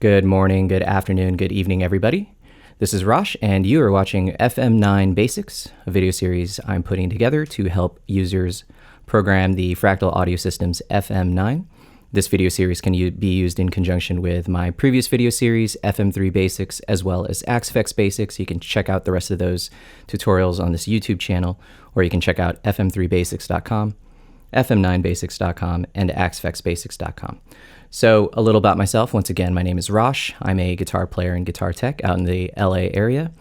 Good morning, good afternoon, good evening, everybody. This is Rosh, and you are watching FM9 Basics, a video series I'm putting together to help users program the Fractal Audio Systems FM9. This video series can be used in conjunction with my previous video series, FM3 Basics, as well as AXFX Basics. You can check out the rest of those tutorials on this YouTube channel, or you can check out fm3basics.com, fm9basics.com, and axfxbasics.com. So a little about myself. Once again, my name is Rosh. I'm a guitar player and guitar tech out in the LA area.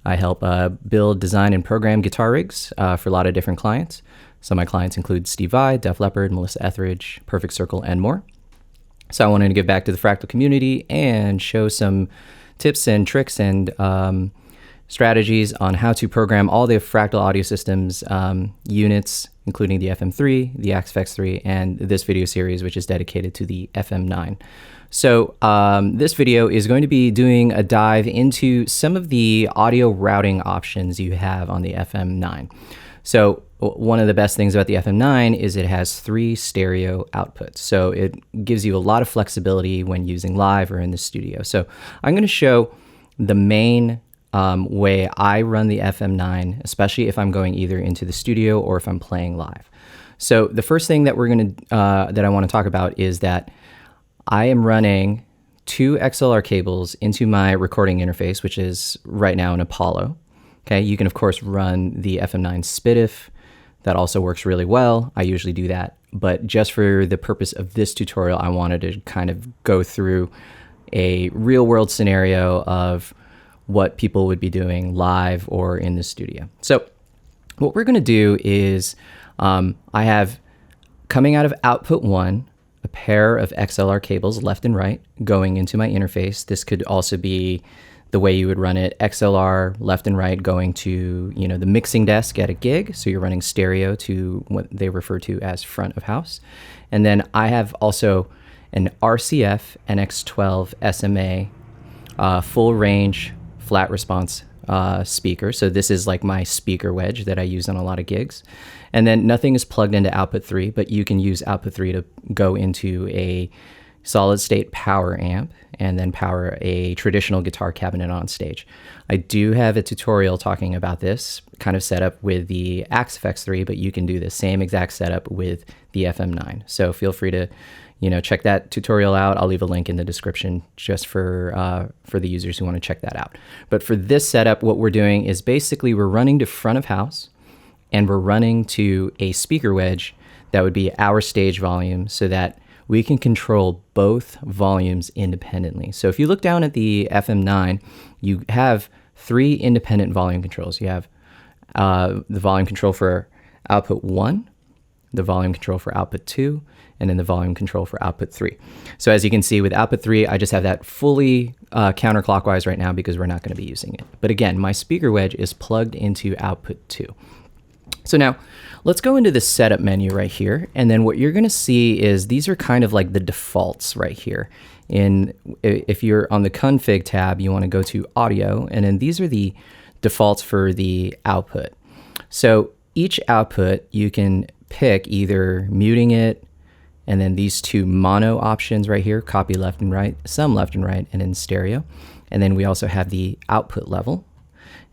I help build, design, and program guitar rigs for a lot of different clients. Some of my clients include Steve Vai, Leppard, Melissa Etheridge, Perfect Circle, and more. So I wanted to give back to the Fractal community and show some tips and tricks and strategies on how to program all the Fractal Audio Systems units, including the FM3, the AXFX3, and this video series, which is dedicated to the FM9. So this video is going to be doing a dive into some of the audio routing options you have on the FM9. So one of the best things about the FM9 is it has 3 stereo outputs. So it gives you a lot of flexibility when using live or in the studio. So I'm going to show the main way I run the FM9, especially if I'm going either into the studio or if I'm playing live. So the first thing that that I want to talk about is that I am running 2 XLR cables into my recording interface, which is right now an Apollo. Okay, you can of course run the FM9 SPDIF. That also works really well. I usually do that, but just for the purpose of this tutorial, I wanted to kind of go through a real world scenario of what people would be doing live or in the studio. So what we're going to do is I have coming out of output 1 a pair of XLR cables left and right going into my interface. This could also be the way you would run it, XLR left and right going to, the mixing desk at a gig. So you're running stereo to what they refer to as front of house. And then I have also an RCF NX12 SMA full range flat response speaker. So this is like my speaker wedge that I use on a lot of gigs. And then nothing is plugged into output 3, but you can use output 3 to go into a solid state power amp and then power a traditional guitar cabinet on stage. I do have a tutorial talking about this kind of setup with the AXFX3, but you can do the same exact setup with the FM9. So feel free to check that tutorial out. I'll leave a link in the description just for the users who want to check that out. But for this setup, what we're doing is basically we're running to front of house and we're running to a speaker wedge that would be our stage volume so that we can control both volumes independently. So if you look down at the FM9, you have 3 independent volume controls. You have the volume control for output 1, the volume control for output 2, and then the volume control for output 3. So as you can see with output 3, I just have that fully counterclockwise right now because we're not going to be using it. But again, my speaker wedge is plugged into output 2. So now let's go into the setup menu right here. And then what you're going to see is these are kind of like the defaults right here. If you're on the config tab, you want to go to audio, and then these are the defaults for the output. So each output you can pick either muting it, and then these 2 mono options right here, copy left and right, sum left and right, and then stereo. And then we also have the output level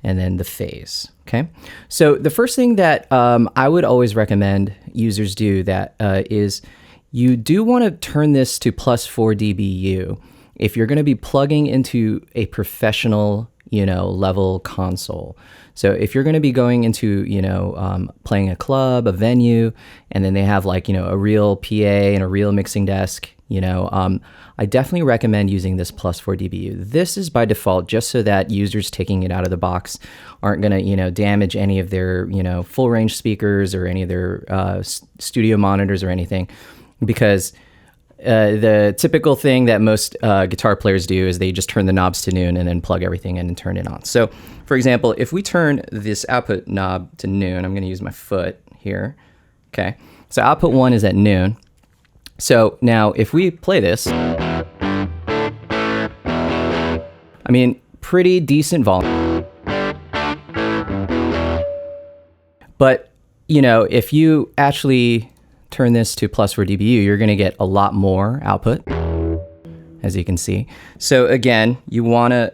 and then the phase. Okay. So the first thing that I would always recommend users do that is you do want to turn this to +4 dBu if you're going to be plugging into a professional, level console. So if you're going to be going into, playing a club, a venue, and then they have like, a real PA and a real mixing desk, I definitely recommend using this +4 dBu. This is by default just so that users taking it out of the box aren't going to, damage any of their, full range speakers or any of their studio monitors or anything, because the typical thing that most guitar players do is they just turn the knobs to noon and then plug everything in and turn it on. So for example, if we turn this output knob to noon, I'm going to use my foot here. Okay. So output 1 is at noon. So now if we play this, I mean, pretty decent volume. But, if you actually turn this to +4 dBu, you're going to get a lot more output. And as you can see. So again, you want to,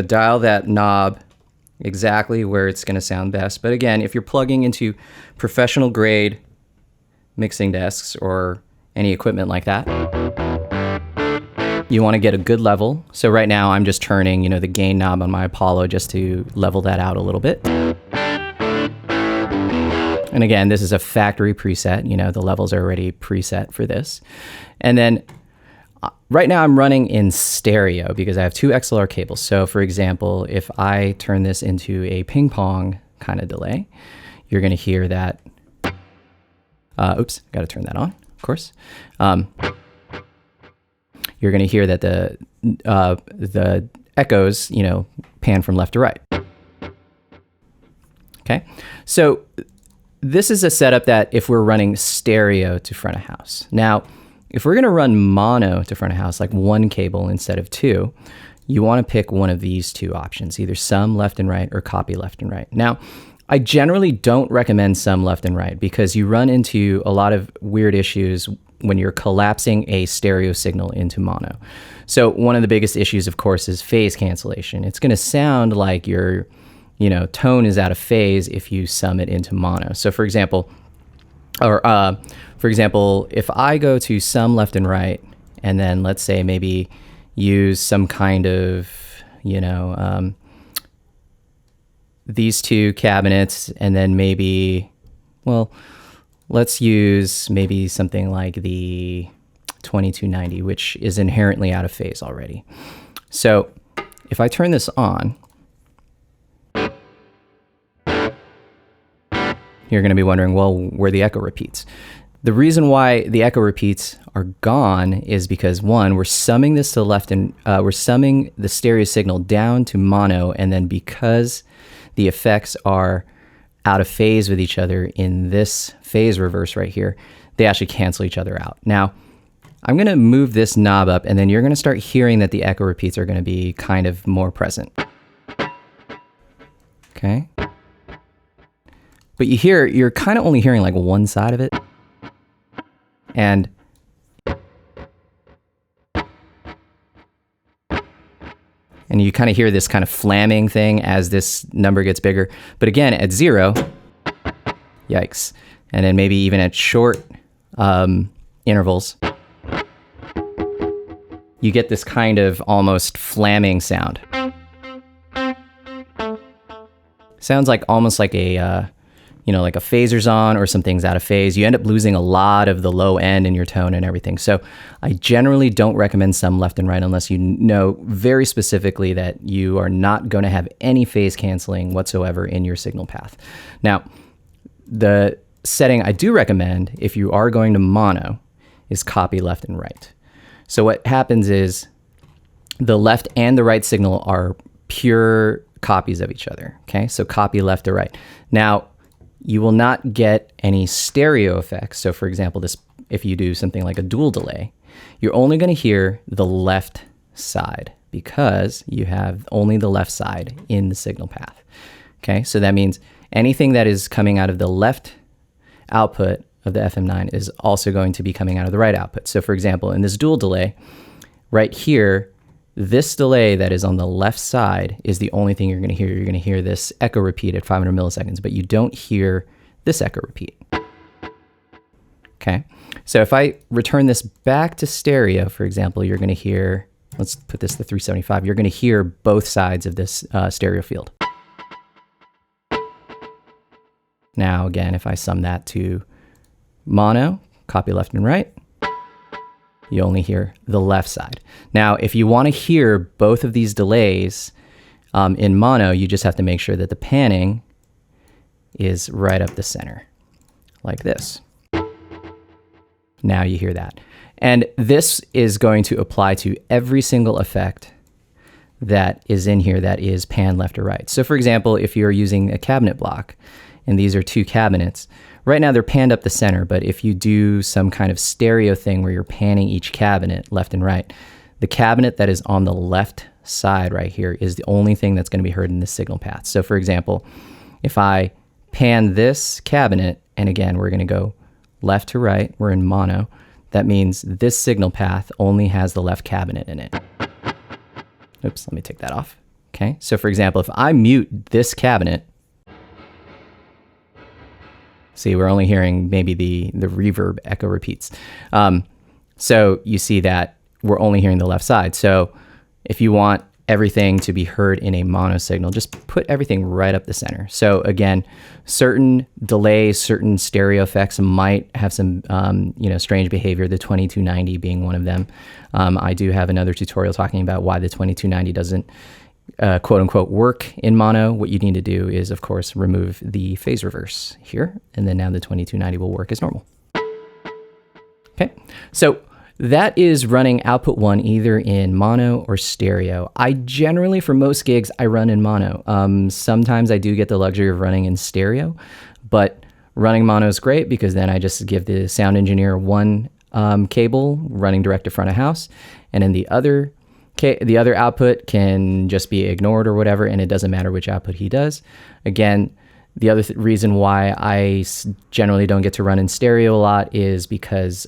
dial that knob exactly where it's going to sound best. But again, if you're plugging into professional grade mixing desks or any equipment like that, you want to get a good level. So right now I'm just turning, the gain knob on my Apollo just to level that out a little bit. And again, this is a factory preset, the levels are already preset for this. And then right now I'm running in stereo because I have two XLR cables. So for example, if I turn this into a ping pong kind of delay, you're going to hear that. Oops, got to turn that on, of course. You're going to hear that the echoes, pan from left to right. Okay, so this is a setup that if we're running stereo to front of house. Now, if we're going to run mono to front of house, like one cable instead of two, you want to pick one of these two options, either sum left and right or copy left and right. Now, I generally don't recommend sum left and right because you run into a lot of weird issues when you're collapsing a stereo signal into mono. So one of the biggest issues, of course, is phase cancellation. It's going to sound like your, tone is out of phase if you sum it into mono. So for example, if I go to sum left and right, and then let's say maybe use some kind of, these two cabinets, and then maybe, let's use maybe something like the 2290, which is inherently out of phase already. So if I turn this on, you're going to be wondering, well, where the echo repeats. The reason why the echo repeats are gone is because one, we're summing this to the left and we're summing the stereo signal down to mono, and then because the effects are out of phase with each other in this phase reverse right here, they actually cancel each other out. Now, I'm going to move this knob up, and then you're going to start hearing that the echo repeats are going to be kind of more present. Okay. But you're kind of only hearing like one side of it. And you kind of hear this kind of flamming thing as this number gets bigger. But again, at 0, yikes. And then maybe even at short intervals, you get this kind of almost flamming sound. Sounds like almost like a like a phaser's on or something's out of phase. You end up losing a lot of the low end in your tone and everything. So I generally don't recommend sum left and right unless you know very specifically that you are not going to have any phase canceling whatsoever in your signal path. Now, the setting I do recommend if you are going to mono is copy left and right. So what happens is the left and the right signal are pure copies of each other. Okay, so copy left to right. Now, you will not get any stereo effects. So for example, if you do something like a dual delay, you're only going to hear the left side because you have only the left side in the signal path. Okay, so that means anything that is coming out of the left output of the FM9 is also going to be coming out of the right output. So for example, in this dual delay, right here, this delay that is on the left side is the only thing you're going to hear. You're going to hear this echo repeat at 500 milliseconds, but you don't hear this echo repeat. Okay, so if I return this back to stereo, for example, you're going to hear, let's put this to 375, you're going to hear both sides of this stereo field. Now, again, if I sum that to mono, copy left and right, you only hear the left side. Now, if you want to hear both of these delays in mono, you just have to make sure that the panning is right up the center, like this. Now you hear that. And this is going to apply to every single effect that is in here that is pan left or right. So for example, if you're using a cabinet block, and these are two cabinets, right now they're panned up the center, but if you do some kind of stereo thing where you're panning each cabinet left and right, the cabinet that is on the left side right here is the only thing that's going to be heard in this signal path. So for example, if I pan this cabinet, and again, we're going to go left to right, we're in mono, that means this signal path only has the left cabinet in it. Oops, let me take that off. Okay, so for example, if I mute this cabinet, see, we're only hearing maybe the reverb echo repeats. So you see that we're only hearing the left side. So if you want everything to be heard in a mono signal, just put everything right up the center. So again, certain delays, certain stereo effects might have some strange behavior, the 2290 being one of them. I do have another tutorial talking about why the 2290 doesn't quote unquote work in mono. What you need to do is, of course, remove the phase reverse here, and then now the 2290 will work as normal. Okay, so that is running output 1 either in mono or stereo. I generally, for most gigs, I run in mono. Sometimes I do get the luxury of running in stereo, but running mono is great because then I just give the sound engineer one cable running direct to front of house, and then the other output can just be ignored or whatever, and it doesn't matter which output he does. Again, the other reason why I generally don't get to run in stereo a lot is because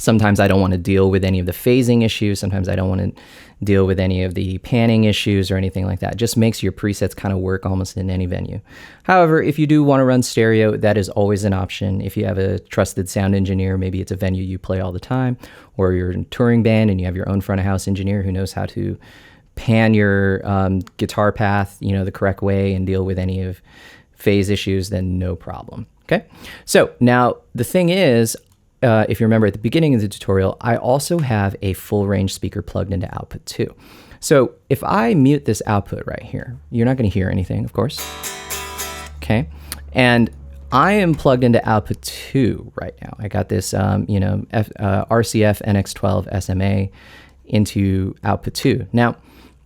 sometimes I don't want to deal with any of the phasing issues. Sometimes I don't want to deal with any of the panning issues or anything like that. It just makes your presets kind of work almost in any venue. However, if you do want to run stereo, that is always an option. If you have a trusted sound engineer, maybe it's a venue you play all the time, or you're in a touring band and you have your own front of house engineer who knows how to pan your guitar path, the correct way and deal with any of phase issues, then no problem. Okay. So now the thing is, if you remember at the beginning of the tutorial, I also have a full range speaker plugged into output 2. So if I mute this output right here, you're not going to hear anything, of course. Okay. And I am plugged into output 2 right now. I got this, RCF NX12 SMA into output 2. Now,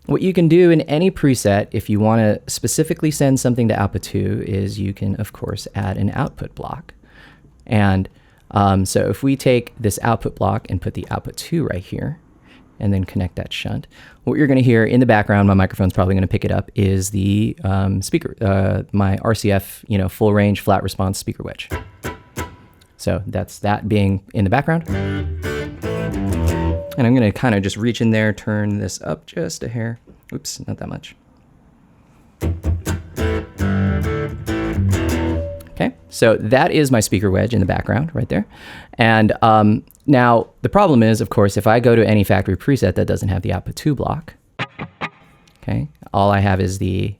what you can do in any preset, if you want to specifically send something to output 2, is you can, of course, add an output block. And so if we take this output block and put the output 2 right here, and then connect that shunt, what you're going to hear in the background, my microphone's probably going to pick it up, is the speaker, my RCF, full range flat response speaker wedge. So that's that being in the background. And I'm going to kind of just reach in there, turn this up just a hair. Oops, not that much. Okay, so that is my speaker wedge in the background right there. And now the problem is, of course, if I go to any factory preset that doesn't have the output 2 block, okay, all I have is the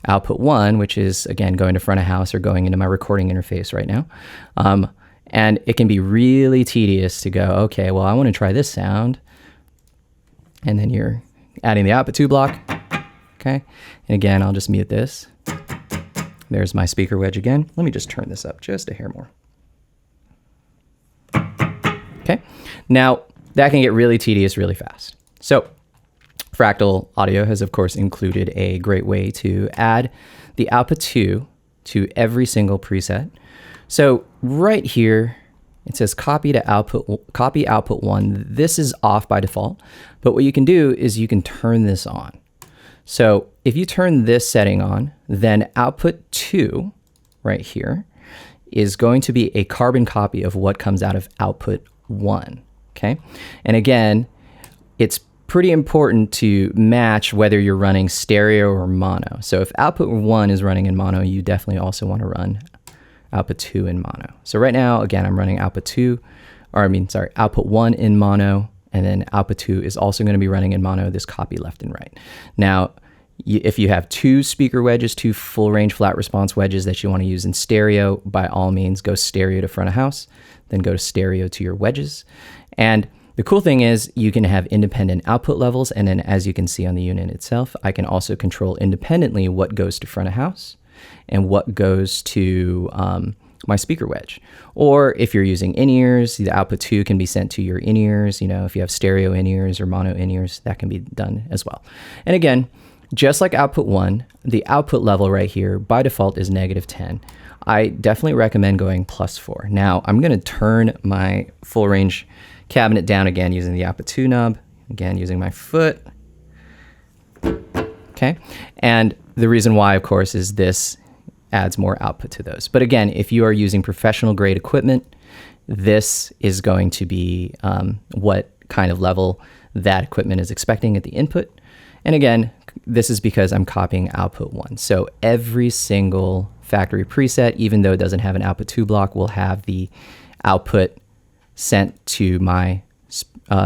output 1, which is, again, going to front of house or going into my recording interface right now. And it can be really tedious to go, okay, well, I want to try this sound. And then you're adding the output 2 block, okay? And again, I'll just mute this. There's my speaker wedge again. Let me just turn this up just a hair more. Okay, now that can get really tedious really fast. So Fractal Audio has, of course, included a great way to add the output 2 to every single preset. So right here, it says copy output 1. This is off by default, but what you can do is you can turn this on. So if you turn this setting on, then output 2 right here is going to be a carbon copy of what comes out of output 1, okay? And again, it's pretty important to match whether you're running stereo or mono. So if output 1 is running in mono, you definitely also want to run output 2 in mono. So right now, again, I'm running output 1 in mono, and then output 2 is also going to be running in mono, this copy left and right. Now, if you have 2 speaker wedges, 2 full range flat response wedges that you want to use in stereo, by all means, go stereo to front of house, then go to stereo to your wedges. And the cool thing is you can have independent output levels, and then as you can see on the unit itself, I can also control independently what goes to front of house and what goes to my speaker wedge. Or if you're using in-ears, the output 2 can be sent to your in-ears. If you have stereo in-ears or mono in-ears, that can be done as well. And again, just like output 1, the output level right here by default is -10. I definitely recommend going +4. Now I'm going to turn my full range cabinet down again using the output 2 knob, again using my foot. Okay, and the reason why, of course, is this adds more output to those. But again, if you are using professional grade equipment, this is going to be what kind of level that equipment is expecting at the input. And again, this is because I'm copying output 1. So every single factory preset, even though it doesn't have an output 2 block, will have the output sent to my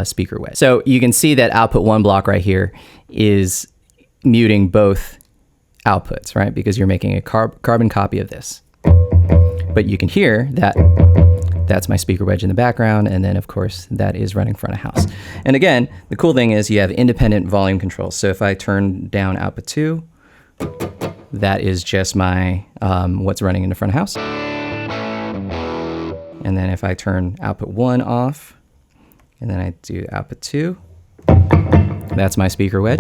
speaker wedge. So you can see that output 1 block right here is muting both outputs, right? Because you're making a carbon copy of this. But you can hear that that's my speaker wedge in the background, and then of course that is running front of house. And again, the cool thing is you have independent volume control. So if I turn down output 2, that is just my what's running in the front of house. And then if I turn output 1 off, and then I do output 2, that's my speaker wedge.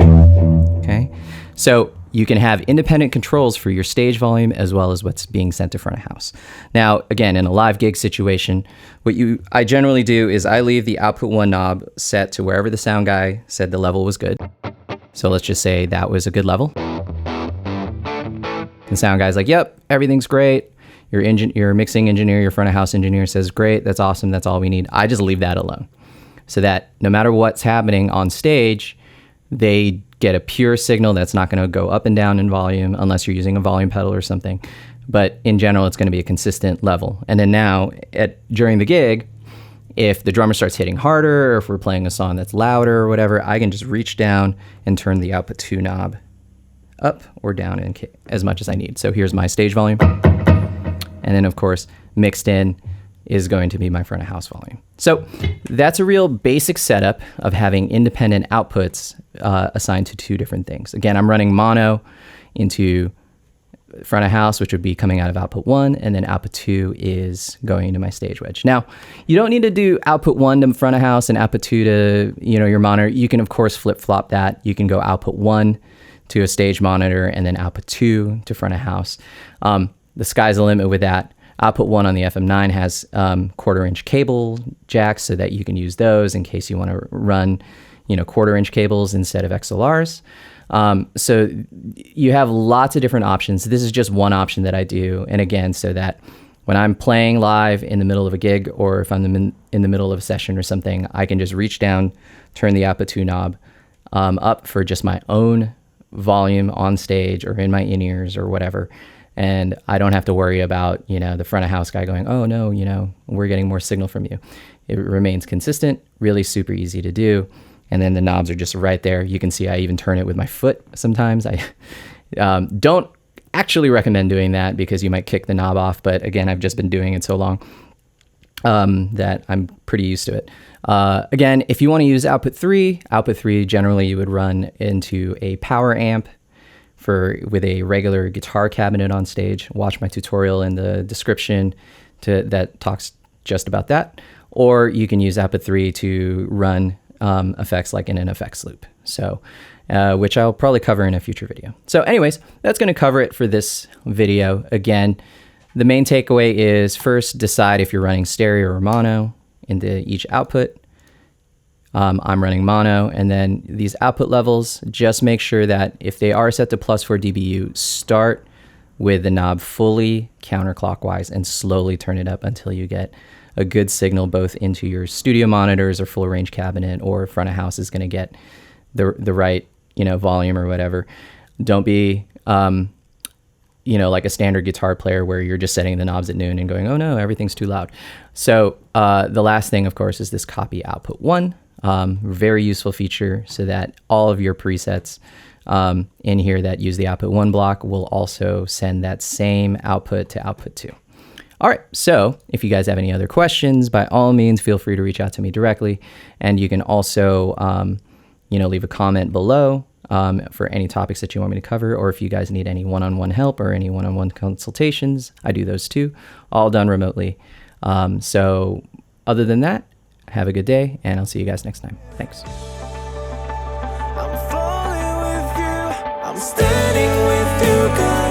Okay, so you can have independent controls for your stage volume as well as what's being sent to front of house. Now, again, in a live gig situation, what I generally do is I leave the output 1 knob set to wherever the sound guy said the level was good. So let's just say that was a good level. The sound guy's like, yep, everything's great. Your mixing engineer, your front of house engineer says, great, that's awesome, that's all we need. I just leave that alone. So that no matter what's happening on stage, they get a pure signal that's not going to go up and down in volume unless you're using a volume pedal or something. But in general, it's going to be a consistent level. And then now, during the gig, if the drummer starts hitting harder, or if we're playing a song that's louder or whatever, I can just reach down and turn the output 2 knob up or down as much as I need. So here's my stage volume. And then, of course, mixed in is going to be my front of house volume. So that's a real basic setup of having independent outputs assigned to 2 different things. Again, I'm running mono into front of house, which would be coming out of output 1, and then output 2 is going into my stage wedge. Now, you don't need to do output 1 to front of house and output 2 to your monitor. You can, of course, flip-flop that. You can go output 1 to a stage monitor and then output 2 to front of house. The sky's the limit with that. Output 1 on the FM9 has 1/4-inch cable jacks, so that you can use those in case you want to run 1/4-inch cables instead of XLRs. So you have lots of different options. This is just one option that I do. And again, so that when I'm playing live in the middle of a gig, or if I'm in the middle of a session or something, I can just reach down, turn the output 2 knob up for just my own volume on stage or in my in-ears or whatever. And I don't have to worry about, the front of house guy going, oh no, we're getting more signal from you. It remains consistent, really super easy to do. And then the knobs are just right there. You can see I even turn it with my foot sometimes. I don't actually recommend doing that because you might kick the knob off. But again, I've just been doing it so long that I'm pretty used to it. Again, if you want to use output 3 generally you would run into a power amp with a regular guitar cabinet on stage. Watch my tutorial in the description that talks just about that. Or you can use output 3 to run effects like in an effects loop. So, which I'll probably cover in a future video. So anyways, that's going to cover it for this video. Again, the main takeaway is first decide if you're running stereo or mono into each output. I'm running mono, and then these output levels, just make sure that if they are set to +4 dBu, start with the knob fully counterclockwise and slowly turn it up until you get a good signal both into your studio monitors or full range cabinet, or front of house is going to get the right volume or whatever. Don't be like a standard guitar player where you're just setting the knobs at noon and going, oh no, everything's too loud. So the last thing, of course, is this copy output 1. Very useful feature, so that all of your presets in here that use the output 1 block will also send that same output to output 2. All right, so if you guys have any other questions, by all means, feel free to reach out to me directly. And you can also, leave a comment below for any topics that you want me to cover, or if you guys need any one-on-one help or any one-on-one consultations, I do those too, all done remotely. So other than that, have a good day, and I'll see you guys next time. Thanks. I'm falling with you, I'm standing with you, 'cause